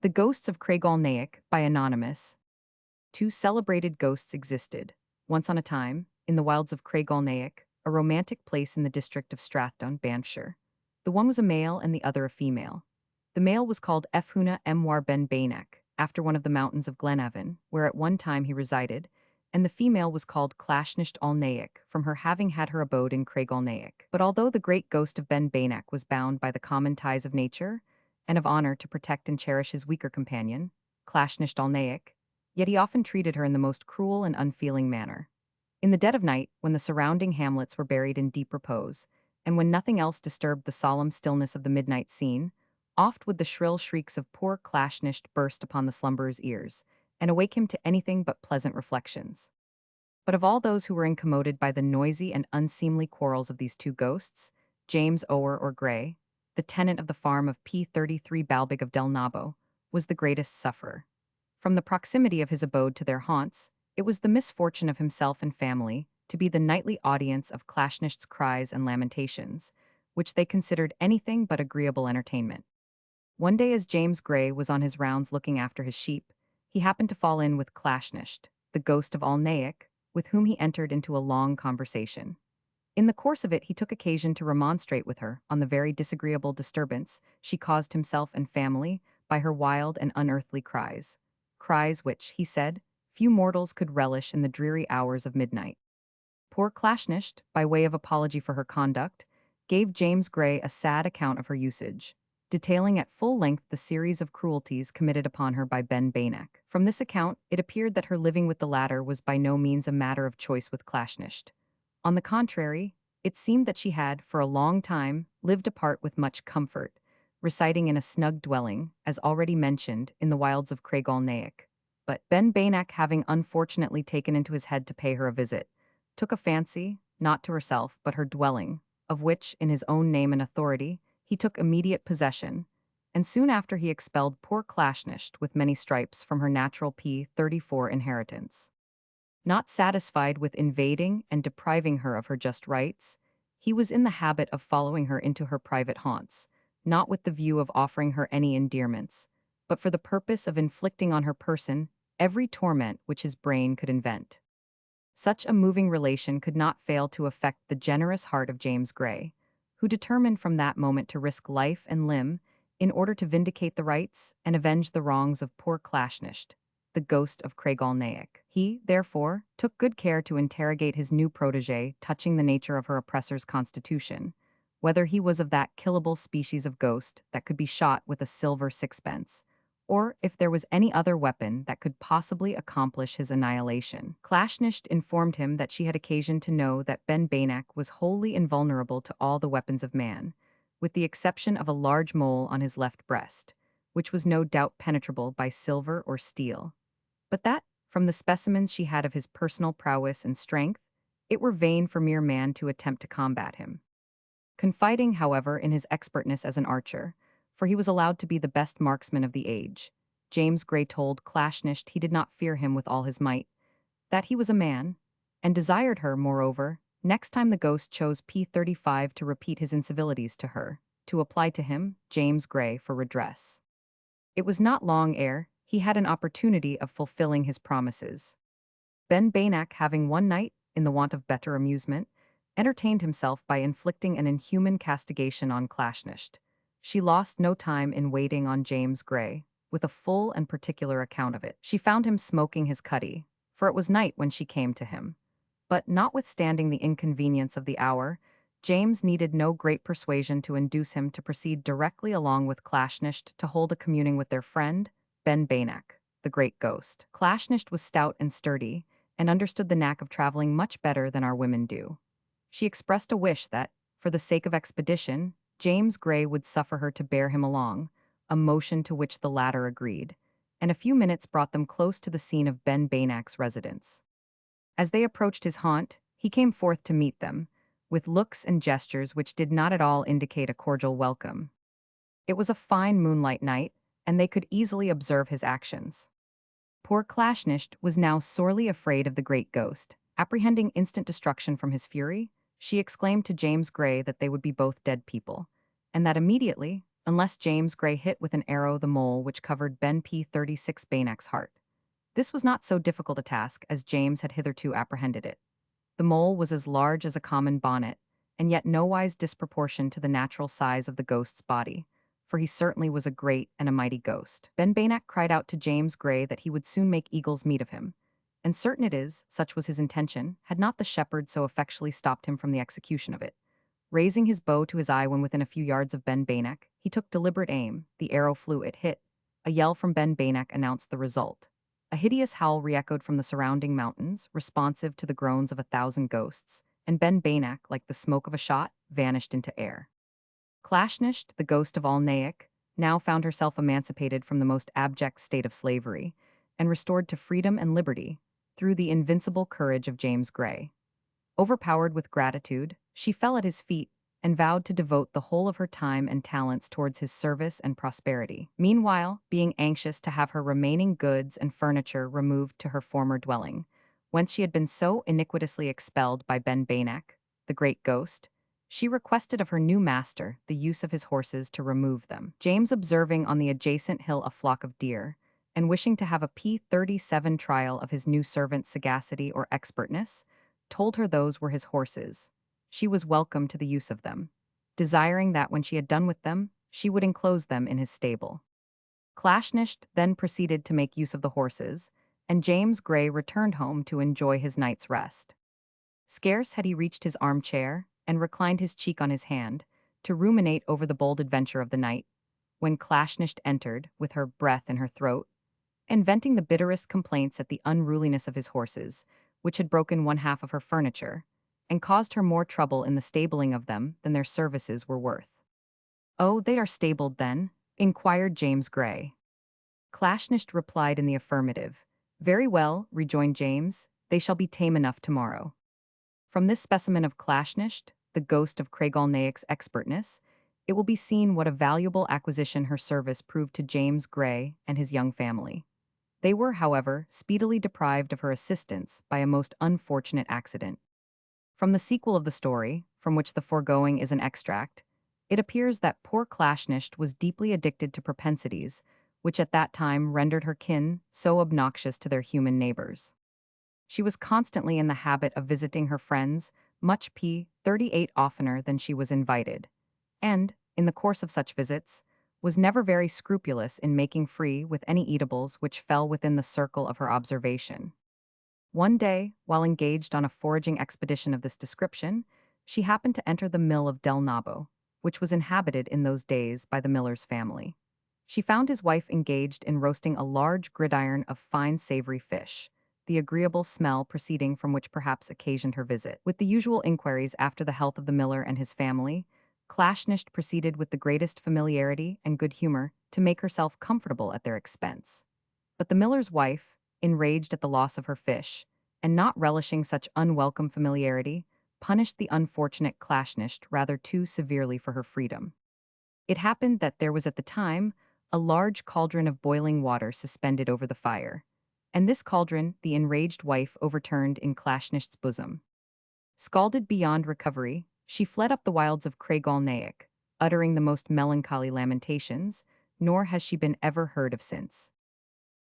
The Ghosts of Craig-Aulnaic by Anonymous. Two celebrated ghosts existed. Once on a time, in the wilds of Craig-Aulnaic, a romantic place in the district of Strathdown, Banffshire. The one was a male and the other a female. The male was called Efhuna Emwar Ben Bainac, after one of the mountains of Glenavon, where at one time he resided, and the female was called Clashnisht Aulnaic, from her having had her abode in Craig-Aulnaic. But although the great ghost of Ben Bainac was bound by the common ties of nature, and of honor to protect and cherish his weaker companion, Clashnisht Aulnaic, yet he often treated her in the most cruel and unfeeling manner. In the dead of night, when the surrounding hamlets were buried in deep repose, and when nothing else disturbed the solemn stillness of the midnight scene, oft would the shrill shrieks of poor Clashnisht burst upon the slumberer's ears, and awake him to anything but pleasant reflections. But of all those who were incommoded by the noisy and unseemly quarrels of these two ghosts, James Ower or Gray, the tenant of the farm of P33 Balbig of Del Nabo, was the greatest sufferer. From the proximity of his abode to their haunts, it was the misfortune of himself and family to be the nightly audience of Clashnisht's cries and lamentations, which they considered anything but agreeable entertainment. One day as James Gray was on his rounds looking after his sheep, he happened to fall in with Clashnisht, the ghost of Aulnaic, with whom he entered into a long conversation. In the course of it he took occasion to remonstrate with her on the very disagreeable disturbance she caused himself and family by her wild and unearthly cries which, he said, few mortals could relish in the dreary hours of midnight. Poor Clashnisht, by way of apology for her conduct, gave James Gray a sad account of her usage, detailing at full length the series of cruelties committed upon her by Ben Bainac. From this account, it appeared that her living with the latter was by no means a matter of choice with Clashnisht. On the contrary, it seemed that she had, for a long time, lived apart with much comfort, residing in a snug dwelling, as already mentioned, in the wilds of Craig-Aulnaic. But Ben Bainac, having unfortunately taken into his head to pay her a visit, took a fancy, not to herself, but her dwelling, of which, in his own name and authority, he took immediate possession, and soon after he expelled poor Clashnisht with many stripes from her natural P34 inheritance. Not satisfied with invading and depriving her of her just rights, he was in the habit of following her into her private haunts, not with the view of offering her any endearments, but for the purpose of inflicting on her person every torment which his brain could invent. Such a moving relation could not fail to affect the generous heart of James Gray, who determined from that moment to risk life and limb in order to vindicate the rights and avenge the wrongs of poor Clashnisht, the ghost of Craig-Aulnaic. He, therefore, took good care to interrogate his new protégé touching the nature of her oppressor's constitution, whether he was of that killable species of ghost that could be shot with a silver sixpence, or if there was any other weapon that could possibly accomplish his annihilation. Clashnisht informed him that she had occasion to know that Ben Bainac was wholly invulnerable to all the weapons of man, with the exception of a large mole on his left breast, which was no doubt penetrable by silver or steel. But that, from the specimens she had of his personal prowess and strength, it were vain for mere man to attempt to combat him. Confiding, however, in his expertness as an archer, for he was allowed to be the best marksman of the age, James Gray told Clashnisht he did not fear him with all his might, that he was a man, and desired her, moreover, next time the ghost chose P35 to repeat his incivilities to her, to apply to him, James Gray, for redress. It was not long ere he had an opportunity of fulfilling his promises. Ben Bainac, having one night, in the want of better amusement, entertained himself by inflicting an inhuman castigation on Clashnisht. She lost no time in waiting on James Gray, with a full and particular account of it. She found him smoking his cuddy, for it was night when she came to him. But notwithstanding the inconvenience of the hour, James needed no great persuasion to induce him to proceed directly along with Clashnisht to hold a communing with their friend, Ben Bainac, the great ghost. Clashnisht was stout and sturdy, and understood the knack of traveling much better than our women do. She expressed a wish that, for the sake of expedition, James Gray would suffer her to bear him along, a motion to which the latter agreed, and a few minutes brought them close to the scene of Ben Bainac's residence. As they approached his haunt, he came forth to meet them, with looks and gestures which did not at all indicate a cordial welcome. It was a fine moonlight night, and they could easily observe his actions. Poor Clashnisht was now sorely afraid of the great ghost. Apprehending instant destruction from his fury, she exclaimed to James Gray that they would be both dead people, and that immediately, unless James Gray hit with an arrow the mole which covered Ben P36 Banach's heart. This was not so difficult a task as James had hitherto apprehended it. The mole was as large as a common bonnet, and yet nowise disproportioned to the natural size of the ghost's body, for he certainly was a great and a mighty ghost. Ben Banach cried out to James Gray that he would soon make eagle's meat of him, and certain it is, such was his intention, had not the shepherd so effectually stopped him from the execution of it. Raising his bow to his eye when within a few yards of Ben Banach, he took deliberate aim. The arrow flew, it hit. A yell from Ben Banach announced the result. A hideous howl re-echoed from the surrounding mountains, responsive to the groans of 1,000 ghosts, and Ben Banach, like the smoke of a shot, vanished into air. Clashnisht, the ghost of Aulnaic, now found herself emancipated from the most abject state of slavery, and restored to freedom and liberty through the invincible courage of James Gray. Overpowered with gratitude, she fell at his feet and vowed to devote the whole of her time and talents towards his service and prosperity. Meanwhile, being anxious to have her remaining goods and furniture removed to her former dwelling, whence she had been so iniquitously expelled by Ben Banach, the great ghost, she requested of her new master the use of his horses to remove them. James, observing on the adjacent hill a flock of deer, and wishing to have a P37 trial of his new servant's sagacity or expertness, told her those were his horses. She was welcome to the use of them, desiring that when she had done with them, she would enclose them in his stable. Clashnisht then proceeded to make use of the horses, and James Gray returned home to enjoy his night's rest. Scarce had he reached his armchair and reclined his cheek on his hand to ruminate over the bold adventure of the night, when Clashnisht entered, with her breath in her throat, and venting the bitterest complaints at the unruliness of his horses, which had broken one half of her furniture, and caused her more trouble in the stabling of them than their services were worth. "Oh, they are stabled, then?" inquired James Gray. Clashnisht replied in the affirmative. "Very well," rejoined James, "they shall be tame enough tomorrow." From this specimen of Clashnisht, the ghost of Craig-Aulnaic's expertness, it will be seen what a valuable acquisition her service proved to James Gray and his young family. They were, however, speedily deprived of her assistance by a most unfortunate accident. From the sequel of the story, from which the foregoing is an extract, it appears that poor Clashnisht was deeply addicted to propensities, which at that time rendered her kin so obnoxious to their human neighbors. She was constantly in the habit of visiting her friends, much P38 oftener than she was invited, and, in the course of such visits, was never very scrupulous in making free with any eatables which fell within the circle of her observation. One day, while engaged on a foraging expedition of this description, she happened to enter the mill of Del Nabo, which was inhabited in those days by the miller's family. She found his wife engaged in roasting a large gridiron of fine savory fish, the agreeable smell proceeding from which perhaps occasioned her visit. With the usual inquiries after the health of the miller and his family, Clashnisht proceeded with the greatest familiarity and good humor to make herself comfortable at their expense. But the miller's wife, enraged at the loss of her fish, and not relishing such unwelcome familiarity, punished the unfortunate Clashnisht rather too severely for her freedom. It happened that there was at the time a large cauldron of boiling water suspended over the fire, and this cauldron the enraged wife overturned in Clashnisht's bosom. Scalded beyond recovery, she fled up the wilds of Craig-Aulnaic, uttering the most melancholy lamentations, nor has she been ever heard of since.